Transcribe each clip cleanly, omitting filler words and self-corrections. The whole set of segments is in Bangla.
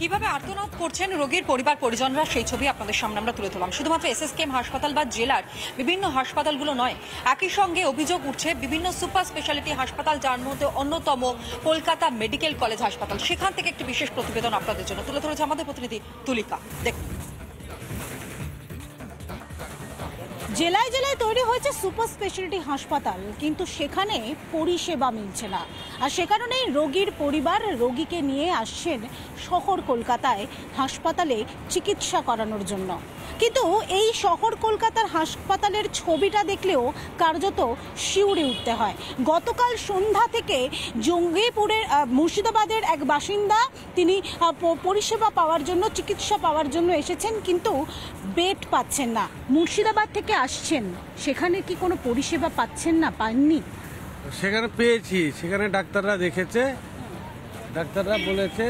কিভাবে আর্তনাদ করছেন রোগীর পরিবার পরিজনরা সেই ছবি আপনাদের সামনে আমরা তুলে ধরলাম। শুধুমাত্র এসএসকেএম হাসপাতাল বা জেলার বিভিন্ন হাসপাতালগুলো নয়, একই সঙ্গে অভিযোগ উঠছে বিভিন্ন সুপার স্পেশালিটি হাসপাতাল, যার মধ্যে অন্যতম কলকাতা মেডিকেল কলেজ হাসপাতাল। সেখান থেকে একটি বিশেষ প্রতিবেদন আপনাদের জন্য তুলে ধরেছে আমাদের প্রতিনিধি তুলিকা। দেখুন, জেলায় জেলায় তৈরি হয়েছে সুপার স্পেশালিটি হাসপাতাল, কিন্তু সেখানে পরিষেবা মিলছে না। আর সে কারণেই রোগীর পরিবার রোগীকে নিয়ে আসছেন শহর কলকাতায় হাসপাতালে চিকিৎসা করানোর জন্য। কিন্তু এই শহর কলকাতার হাসপাতালের ছবিটা দেখলেও কার্যত শিউরে উঠতে হয়। গতকাল সন্ধ্যা থেকে জঙ্গিপুরের মুর্শিদাবাদের এক বাসিন্দা, তিনি পরিষেবা পাওয়ার জন্য, চিকিৎসা পাওয়ার জন্য এসেছেন, কিন্তু বেড পাচ্ছেন না। মুর্শিদাবাদ থেকে আসছেন, সেখানে কি কোনো পরিষেবা পাচ্ছেন না? পাননি? সেখানে পেয়েছি, সেখানে ডাক্তাররা দেখেছে, ডাক্তাররা বলেছে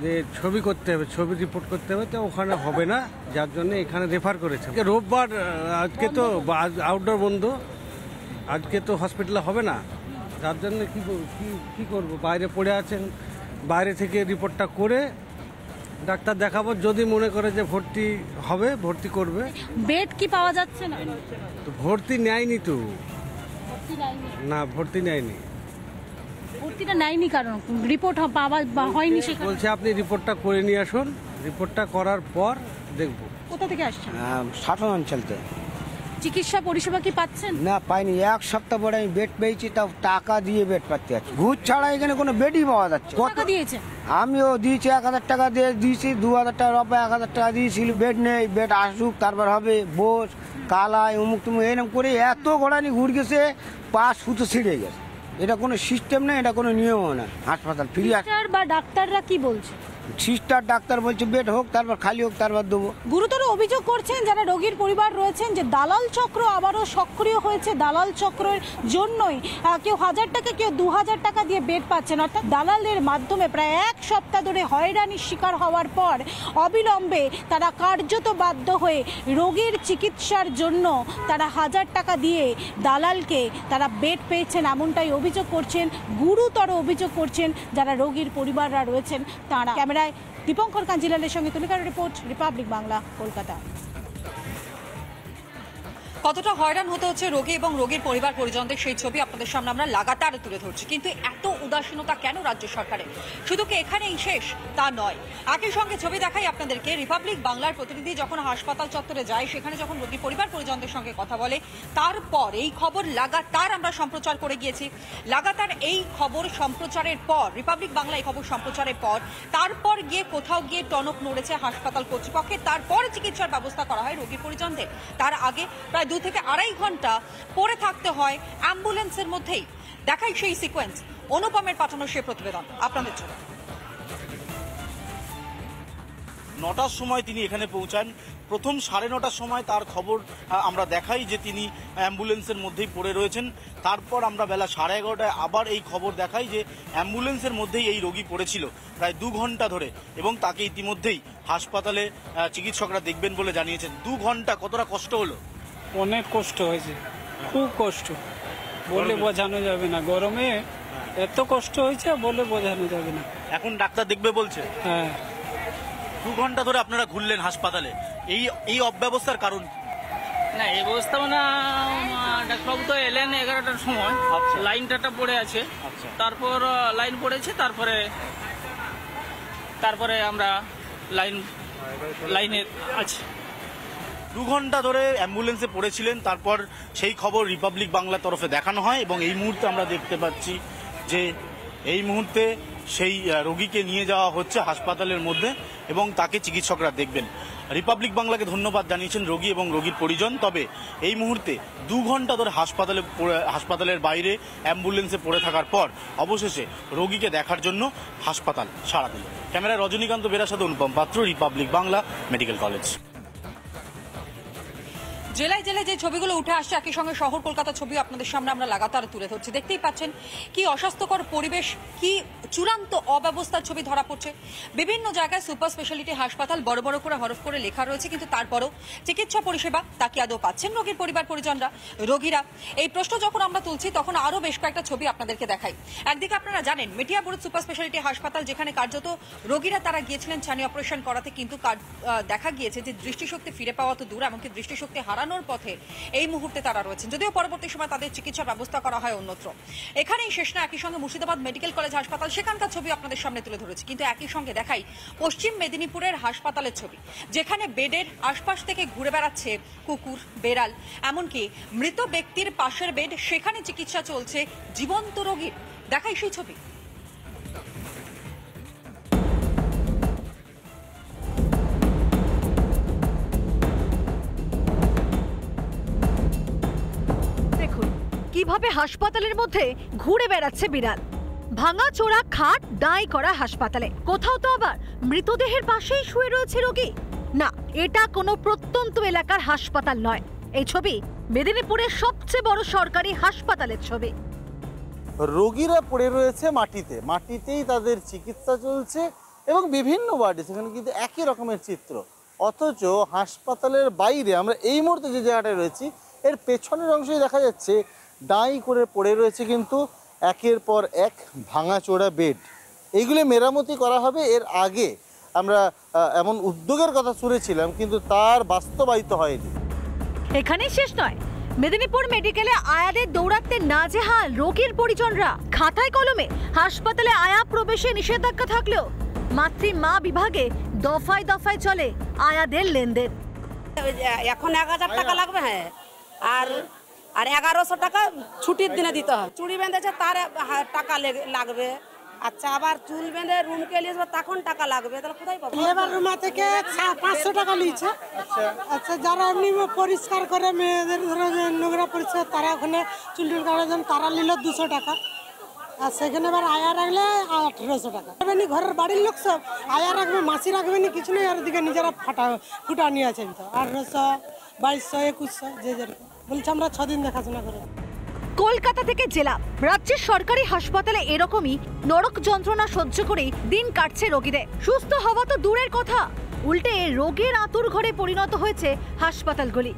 যে ছবি করতে হবে, ছবি রিপোর্ট করতে হবে, তো ওখানে হবে না, যার জন্য এখানে রেফার করেছে। রোববার, আজকে তো আউটডোর বন্ধ, আজকে তো হসপিটালে হবে না, যার জন্য কি করব, বাইরে পড়ে আছেন, বাইরে থেকে রিপোর্টটা করে ডাক্তার দেখাবো, যদি মনে করে যে ভর্তি হবে ভর্তি করবে। বেড কি পাওয়া যাচ্ছে না? তো ভর্তি নেয়নি তো, না ভর্তি নেয়নি। ভর্তিটা নেয়নি কারণ রিপোর্ট পাওয়া হয়নি। সেখানে বলছে আপনি রিপোর্টটা করে নিয়ে আসুন, রিপোর্টটা করার পর দেখব। কোথা থেকে আসছেন? সাটন অঞ্চলতে। চিকিৎসা পরিষেবা কি পাচ্ছেন? না, পাইনি। এক সপ্তাহ পরে আমি বেড পেয়েছি, তাও টাকা দিয়ে বেড পাচ্ছি। ঘুষ ছাড়া এখানে কোনো বেডই পাওয়া যাচ্ছে। টাকা দিয়েছে? আমিও দিয়েছি, 1000 টাকা দিয়ে দিয়েছি, 2000 টাকা রূপায় 1000 টাকা দিয়েছিল। বেড নেই, বেড আসুক তারপর হবে, বোস কালাই অমুক তুমুক এরকম করে এত ঘোড়ানি ঘুর গেছে, পা সুতো ছিঁড়ে গেছে। এটা কোনো সিস্টেম নেই, এটা কোনো নিয়মও না। হাসপাতাল ফ্রি বা ডাক্তাররা কি বলছে? সিস্টার ডাক্তার বলছে বেড হোক, তারপর খালি হোক, তারপর দেবো। গুরুতর অভিযোগ করছেন যারা রোগীর পরিবার রয়েছেন যে দালাল চক্র আবারও সক্রিয় হয়েছে। দালাল চক্রের জন্যই কেউ 1000 টাকা, কেউ 2000 টাকা দিয়ে বেড পাচ্ছেন। অর্থাৎ দালালের মাধ্যমে প্রায় এক সপ্তাহ ধরে হয়রানির শিকার হওয়ার পর অবিলম্বে তারা কার্যত বাধ্য হয়ে রোগীর চিকিৎসার জন্য তারা 1000 টাকা দিয়ে দালালকে তারা বেড পেয়েছেন, এমনটাই অভিযোগ করছেন, গুরুতর অভিযোগ করছেন যারা রোগীর পরিবাররা রয়েছেন তারা। ক্যামেরায় দীপঙ্কর কাঞ্জিলালের সঙ্গে তুলিকার রিপোর্ট, রিপাবলিক বাংলা, কলকাতা। কতটা হয়রান হতে হচ্ছে রোগী এবং রোগীর পরিবার পরিজনদের সেই ছবি আপনাদের সামনে আমরা লাগাতার তুলে ধরছি। কিন্তু এত উদাসীনতা কেন রাজ্য সরকারের? শুধু কি এখানেই শেষ তা নয়, একই সঙ্গে ছবি দেখাই আপনাদেরকে। রিপাবলিক বাংলার প্রতিনিধি যখন হাসপাতাল চত্বরে যায়, সেখানে যখন রোগী পরিবার পরিজনদের সঙ্গে কথা বলে, তারপর এই খবর লাগাতার আমরা সম্প্রচার করে গিয়েছি। লাগাতার এই খবর সম্প্রচারের পর, রিপাবলিক বাংলা এই খবর সম্প্রচারের পর, তারপর গিয়ে কোথাও গিয়ে টনক নড়েছে হাসপাতাল কর্তৃপক্ষের। তারপর চিকিৎসার ব্যবস্থা করা হয় রোগী পরিজনদের। তার আগে প্রায় 2 থেকে আড়াই ঘন্টা পরে থাকতে হয় অ্যাম্বুলেন্সের মধ্যেই। দেখাই সেই সিকোয়েন্স, অনুপমের পাঠানো সেই প্রতিবেদন আপনাদের জন্য। 9টার সময় তিনি এখানে পৌঁছান। প্রথম 9:30টার সময় তার খবর আমরা দেখাই যে তিনি অ্যাম্বুলেন্সের মধ্যেই পড়ে রয়েছেন। তারপর আমরা বেলা 11:30টায় আবার এই খবর দেখাই যে অ্যাম্বুলেন্সের মধ্যেই এই রোগী পড়েছিল প্রায় 2 ঘন্টা ধরে, এবং তাকে ইতিমধ্যেই হাসপাতালে চিকিৎসকরা দেখবেন বলে জানিয়েছেন। 2 ঘন্টা কতটা কষ্ট হলো? অনেক কষ্ট হয়েছে, খুব কষ্ট, বলে বোঝানো যাবে না। গরমে এত কষ্ট হয়েছে, বলে বোঝানো যাবে না। এখন ডাক্তার দেখবে বলছে? হ্যাঁ। 2 ঘন্টা ধরে আপনারা ঘুরলেন হাসপাতালে, এই অব্যবস্থার কারণ? না, এই ব্যবস্থা মানে ডাক্তারবাবু তো এলেন 11টার সময়, লাইনটা পড়ে আছে, তারপর লাইন পড়েছে, তারপরে আমরা লাইনে আছি। 2 ঘন্টা ধরে অ্যাম্বুলেন্সে পড়েছিলেন, তারপর সেই খবর রিপাবলিক বাংলার তরফে দেখানো হয়, এবং এই মুহূর্তে আমরা দেখতে পাচ্ছি যে এই মুহূর্তে সেই রোগীকে নিয়ে যাওয়া হচ্ছে হাসপাতালের মধ্যে এবং তাকে চিকিৎসকরা দেখবেন। রিপাবলিক বাংলাকে ধন্যবাদ জানিয়েছেন রোগী এবং রোগীর পরিজন। তবে এই মুহূর্তে 2 ঘন্টা ধরে হাসপাতালের বাইরে অ্যাম্বুলেন্সে পড়ে থাকার পর অবশেষে রোগীকে দেখার জন্য হাসপাতাল সাড়া দিল। ক্যামেরায় রজনীকান্ত বেরার সাথে অনুপম পাত্র, রিপাবলিক বাংলা, মেডিকেল কলেজ। জেলায় জেলায় যে ছবিগুলো উঠে আসছে, একই সঙ্গে শহর কলকাতার ছবি আপনাদের সামনে আমরা লাগাতার তুলে ধরছি। দেখতেই পাচ্ছেন কি অস্বাস্থ্যকর পরিবেশ, কি চূড়ান্ত অব্যবস্থার ছবি ধরা পড়ছে। বিভিন্ন জায়গায় সুপার স্পেশালিটি হাসপাতাল বড় বড় করে হরফ করে লেখা রয়েছে, কিন্তু তারপরও চিকিৎসা পরিষেবা তা কি আদৌ পাচ্ছেন রোগীর পরিবার পরিজনরা, রোগীরা? এই প্রশ্ন যখন আমরা তুলছি তখন আরো বেশ কয়েকটা ছবি আপনাদেরকে দেখাই। একদিকে আপনারা জানেন মেটিয়াবুরুজ সুপার স্পেশালিটি হাসপাতাল, যেখানে কার্যত রোগীরা তারা গিয়েছিলেন ছানি অপারেশন করাতে, কিন্তু দেখা গিয়েছে যে দৃষ্টিশক্তি ফিরে পাওয়া তো দূর, এমনকি দৃষ্টিশক্তি হারানোর পথে এই মুহূর্তে তারা রয়েছেন, যদিও পরবর্তী সময় তাদের চিকিৎসার ব্যবস্থা করা হয় অন্যত্র। এখানেই শেষ না, একই সঙ্গে মুর্শিদাবাদ মেডিকেল কলেজ হাসপাতাল, সেখানকার ছবি আপনাদের সামনে তুলে ধরেছি। কিন্তু একই সঙ্গে দেখাই পশ্চিম মেদিনীপুরের হাসপাতালের ছবি, যেখানে বেডের আশপাশ থেকে ঘুরে বেড়াচ্ছে কুকুর, বেড়াল, এমনকি মৃত ব্যক্তির পাশের বেড, সেখানে চিকিৎসা চলছে জীবন্ত রোগীর। দেখাই সেই ছবি। দেখুন কিভাবে হাসপাতালের মধ্যে ঘুরে বেড়াচ্ছে বিড়াল। ভাঙা চোরা খাট দাঁই করা হাসপাতালে, কোথাও তো আবার মৃতদেহের পাশেই শুয়ে রয়েছে রোগী। না, এটা কোনো প্রত্যন্ত এলাকার হাসপাতাল নয়। এই ছবি মেদিনীপুরের সবচেয়ে বড় সরকারি হাসপাতালের ছবি। রোগীরা পড়ে রয়েছে মাটিতে, মাটিতেই তাদের চিকিৎসা চলছে এবং বিভিন্ন ওয়ার্ডে সেখানে কিন্তু একই রকমের চিত্র। অথচ হাসপাতালের বাইরে আমরা এই মুহূর্তে যে জায়গাটায় রয়েছি এর পেছনের অংশেই দেখা যাচ্ছে দাঁই করে পড়ে রয়েছে কিন্তু একের পর এক ভাঙাচোরা বেড। এইগুলো মেরামতি করা হবে। এর আগে আমরা এমন উদ্যোগের কথা শুনেছিলাম, কিন্তু তার বাস্তবায়িত হয়নি। এখানেই শেষ নয়, মেদিনীপুর মেডিকেলে আয়াদের দৌড়াতে নাজেহাল রোগীর পরিজনরা। খাতায় কলমে হাসপাতালে আয়া প্রবেশে নিষেধাজ্ঞা থাকলেও মাতৃ-মা বিভাগে দফায় দফায় চলে আয়াদের লেনদেন। এখন 1000 টাকা লাগবে, হ্যাঁ, আর 1100 টাকা ছুটির দিনে দিতে হয়। চুড়ি বেঁধেছে তার টাকা লাগবে। আচ্ছা, আবার চুল বেঁধে রুমকে নিয়ে যাবো তখন টাকা লাগবে, তাহলে কোথায় পাবো? লেবার রুমা থেকে 500 টাকা নিচ্ছে। আচ্ছা, যারা এমনি পরিষ্কার করে মেয়েদের ধরো নোংরা পরিষ্কার, তারা ওখানে চুল টুল কাটার জন্য তারা নিল 200 টাকা। আর সেখানে এবার আয়া রাখলে 1800 টাকা। ঘরের বাড়ির লোক সব আয়া রাখবে, মাসি রাখবে না, কিছু নেই। আর দিকে নিজেরা ফুটা নিয়ে আছে 1800, 2200, 2100, যে যেরকম বলছে। আমরা 6 দিন দেখাশোনা করে। কলকাতা থেকে জেলা, রাজ্যের সরকারি হাসপাতালে এরকমই নরক যন্ত্রণা সহ্য করে দিন কাটছে রোগীদের। সুস্থ হওয়া তো দূরের কথা, উল্টে রোগের আতুর ঘরে পরিণত হয়েছে হাসপাতালগুলি।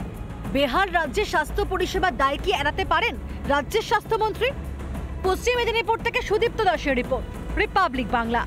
বিহার রাজ্যের স্বাস্থ্য পরিষেবার দায় কি এড়াতে পারেন রাজ্যের স্বাস্থ্যমন্ত্রী? পশ্চিম মেদিনীপুর থেকে সুদীপ্ত দাসের রিপোর্ট, রিপাবলিক বাংলা।